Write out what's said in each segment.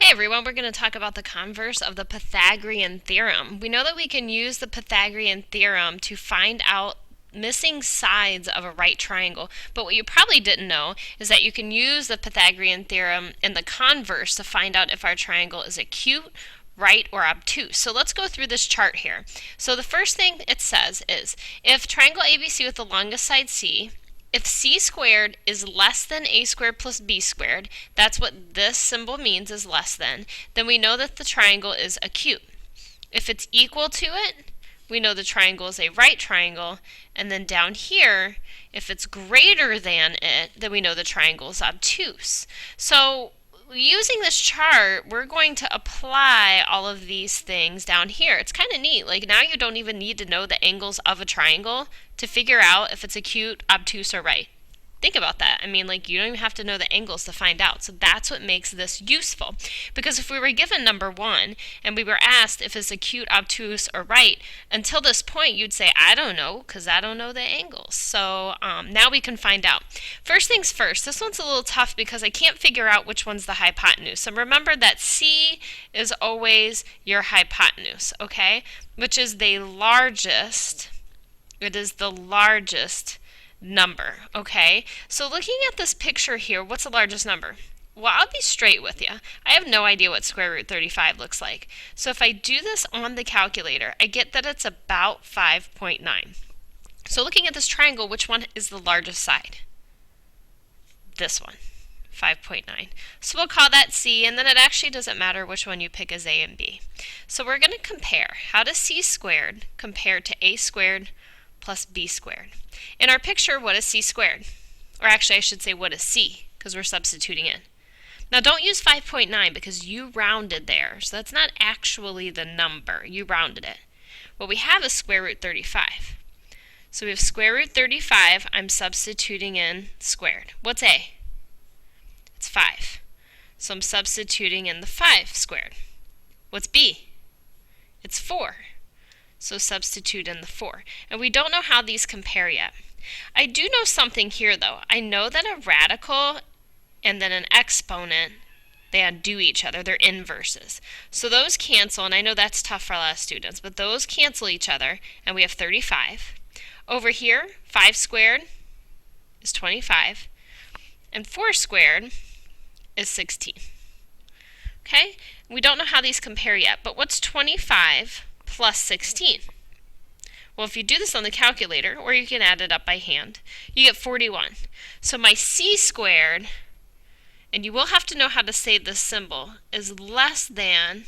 Hey everyone, we're going to talk about the converse of the Pythagorean theorem. We know that we can use the Pythagorean theorem to find out missing sides of a right triangle, but what you probably didn't know is that you can use the Pythagorean theorem in the converse to find out if our triangle is acute, right, or obtuse. So let's go through this chart here. So the first thing it says is, if triangle ABC with the longest side C, if c squared is less than a squared plus b squared, that's what this symbol means, is less than, then we know that the triangle is acute. If it's equal to it, we know the triangle is a right triangle, and then down here, if it's greater than it, then we know the triangle is obtuse. So using this chart, we're going to apply all of these things down here. It's kind of neat. Like, now you don't even need to know the angles of a triangle to figure out if it's acute, obtuse, or right. Think about that. I mean, like, you don't even have to know the angles to find out. So that's what makes this useful. Because if we were given number 1 and we were asked if it's acute, obtuse, or right, until this point you'd say, I don't know, because I don't know the angles. So now we can find out. First things first, this one's a little tough because I can't figure out which one's the hypotenuse. So remember that C is always your hypotenuse, okay? Which is the largest. It is the largest number, okay? So looking at this picture here, what's the largest number? Well, I'll be straight with you. I have no idea what square root 35 looks like. So if I do this on the calculator, I get that it's about 5.9. So looking at this triangle, which one is the largest side? This one, 5.9. So we'll call that C, and then it actually doesn't matter which one you pick as A and B. So we're going to compare. How does C squared compare to A squared plus B squared? In our picture, what is C squared? Or actually, I should say, what is C? Because we're substituting in. Now, don't use 5.9 because you rounded there. So that's not actually the number. You rounded it. What we have is square root 35. So we have square root 35. I'm substituting in squared. What's A? It's 5. So I'm substituting in the 5 squared. What's B? It's 4. So substitute in the 4. And we don't know how these compare yet. I do know something here, though. I know that a radical and then an exponent, they undo each other. They're inverses. So those cancel, and I know that's tough for a lot of students, but those cancel each other, and we have 35. Over here, 5 squared is 25, and 4 squared is 16. Okay? We don't know how these compare yet, but what's 25 plus 16? Well, if you do this on the calculator, or you can add it up by hand, you get 41. So my C squared, and you will have to know how to say this symbol, is less than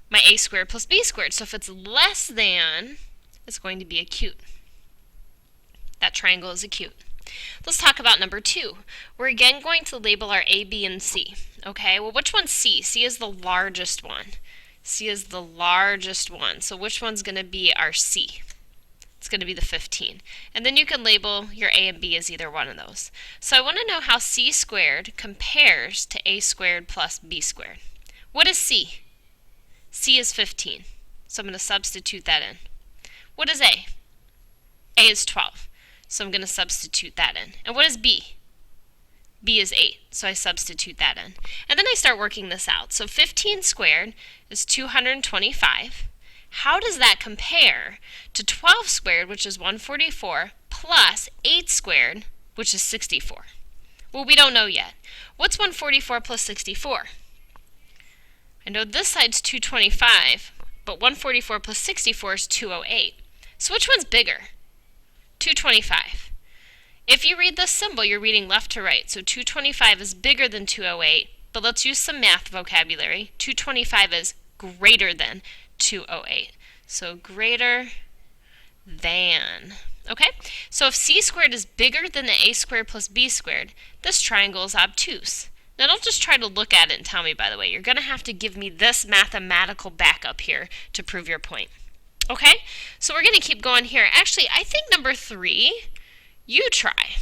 my A squared plus B squared. So if it's less than, it's going to be acute. That triangle is acute. Let's talk about number 2. We're again going to label our A, B, and C. Okay, well, which one's C? C is the largest one. C is the largest one. So which one's going to be our C? It's going to be the 15. And then you can label your A and B as either one of those. So I want to know how C squared compares to A squared plus B squared. What is C? C is 15. So I'm going to substitute that in. What is A? A is 12. So I'm going to substitute that in. And what is B? B is 8, so I substitute that in. And then I start working this out. So 15 squared is 225. How does that compare to 12 squared, which is 144, plus 8 squared, which is 64? Well, we don't know yet. What's 144 plus 64? I know this side's 225, but 144 plus 64 is 208. So which one's bigger? 225. If you read this symbol, you're reading left to right. So 225 is bigger than 208, but let's use some math vocabulary. 225 is greater than 208. So greater than. Okay? So if C squared is bigger than the A squared plus B squared, this triangle is obtuse. Now don't just try to look at it and tell me, by the way. You're going to have to give me this mathematical backup here to prove your point. Okay? So we're going to keep going here. Actually, I think number 3, you try.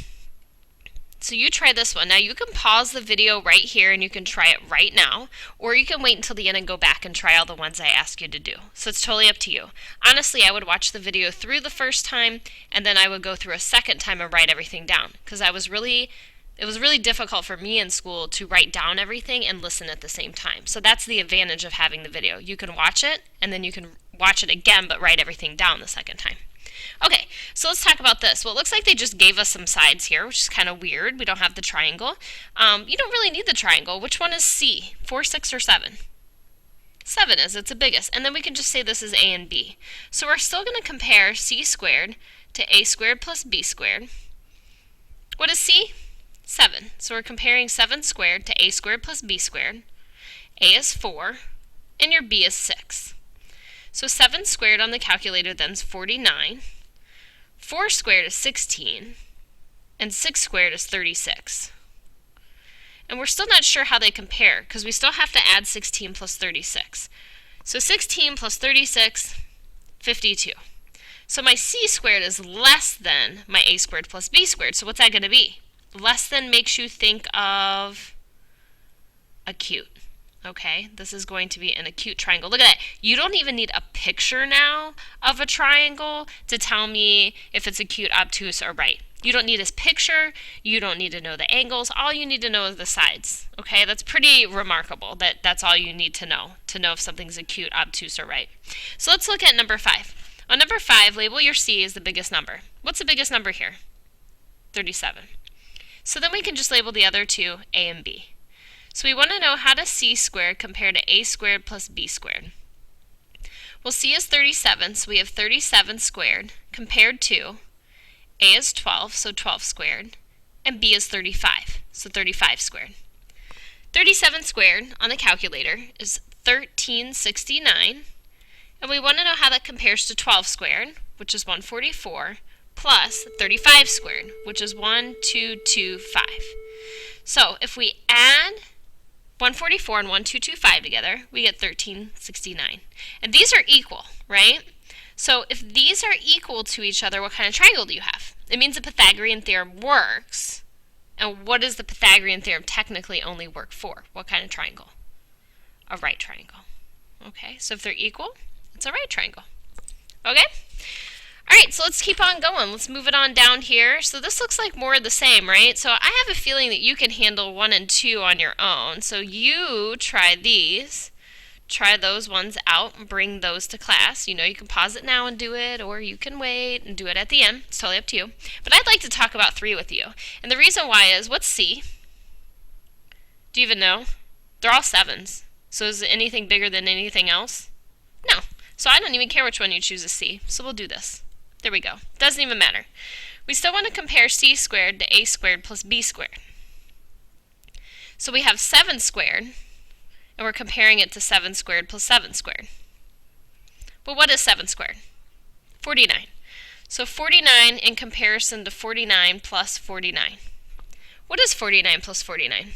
So you try this one. Now you can pause the video right here and you can try it right now, or you can wait until the end and go back and try all the ones I asked you to do. So it's totally up to you. Honestly, I would watch the video through the first time and then I would go through a second time and write everything down because I was really it was really difficult for me in school to write down everything and listen at the same time. So that's the advantage of having the video. You can watch it, and then you can watch it again, but write everything down the second time. Okay, so let's talk about this. Well, it looks like they just gave us some sides here, which is kind of weird. We don't have the triangle. You don't really need the triangle. Which one is C? 4, 6, or 7? 7 is. It's the biggest. And then we can just say this is A and B. So we're still going to compare C squared to A squared plus B squared. What is C? 7. So we're comparing 7 squared to A squared plus B squared. A is 4, and your B is 6. So 7 squared on the calculator then is 49. 4 squared is 16, and 6 squared is 36. And we're still not sure how they compare, because we still have to add 16 plus 36. So 16 plus 36, 52. So my C squared is less than my A squared plus B squared. So what's that going to be? Less than makes you think of acute. Okay, this is going to be an acute triangle. Look at that. You don't even need a picture now of a triangle to tell me if it's acute, obtuse, or right. You don't need a picture. You don't need to know the angles. All you need to know is the sides. Okay, that's pretty remarkable that that's all you need to know if something's acute, obtuse, or right. So let's look at number 5. On number 5, label your C as the biggest number. What's the biggest number here? 37. So then we can just label the other two A and B. So we want to know how does C squared compare to A squared plus B squared. Well, C is 37, so we have 37 squared compared to A is 12, so 12 squared, and B is 35, so 35 squared. 37 squared on the calculator is 1369, and we want to know how that compares to 12 squared, which is 144, plus 35 squared, which is 1225. So if we add 144 and 1225 together, we get 1369. And these are equal, right? So if these are equal to each other, what kind of triangle do you have? It means the Pythagorean theorem works. And what does the Pythagorean theorem technically only work for? What kind of triangle? A right triangle. Okay, so if they're equal, it's a right triangle. Okay? Alright, so let's keep on going. Let's move it on down here. So this looks like more of the same, right? So I have a feeling that you can handle 1 and 2 on your own. So you try these. Try those ones out and bring those to class. You know, you can pause it now and do it, or you can wait and do it at the end. It's totally up to you. But I'd like to talk about 3 with you. And the reason why is, what's C? Do you even know? They're all 7s. So is it anything bigger than anything else? No. So I don't even care which one you choose as C. So we'll do this. There we go. Doesn't even matter. We still want to compare C squared to A squared plus B squared. So we have 7 squared, and we're comparing it to 7 squared plus 7 squared. Well, what is 7 squared? 49. So 49 in comparison to 49 plus 49. What is 49 plus 49?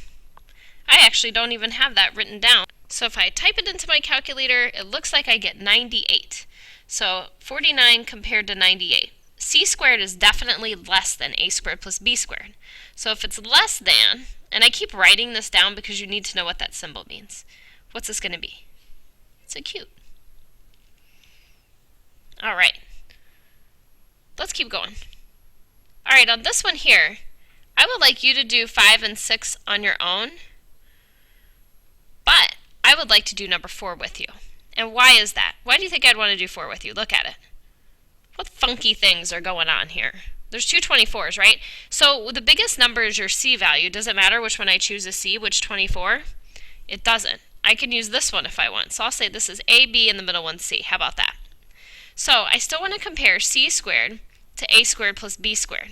I actually don't even have that written down. So if I type it into my calculator, it looks like I get 98. So 49 compared to 98. C squared is definitely less than A squared plus B squared. So if it's less than, and I keep writing this down because you need to know what that symbol means. What's this going to be? It's acute. All right. Let's keep going. All right, on this one here, I would like you to do 5 and 6 on your own, but I would like to do number 4 with you. And why is that? Why do you think I'd want to do 4 with you? Look at it. What funky things are going on here? There's two 24s, right? So the biggest number is your C value. Does it matter which one I choose as C, which 24? It doesn't. I can use this one if I want. So I'll say this is A, B, and the middle one's C. How about that? So I still want to compare C squared to A squared plus B squared.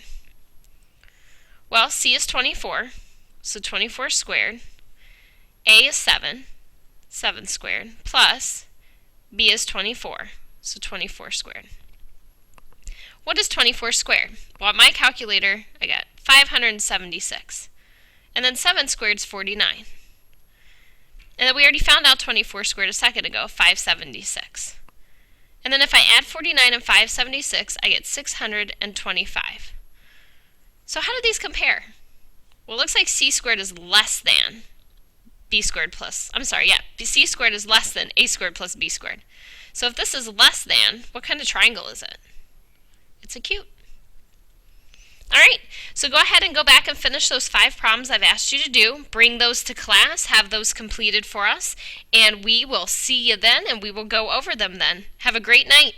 Well, C is 24, so 24 squared. A is 7, 7 squared, plus B is 24, so 24 squared. What is 24 squared? Well, on my calculator, I got 576. And then 7 squared is 49. And then we already found out 24 squared a second ago, 576. And then if I add 49 and 576, I get 625. So how do these compare? Well, it looks like C squared is less than B squared plus, C squared is less than A squared plus B squared. So if this is less than, what kind of triangle is it? It's acute. All right, so go ahead and go back and finish those 5 problems I've asked you to do. Bring those to class, have those completed for us, and we will see you then, and we will go over them then. Have a great night.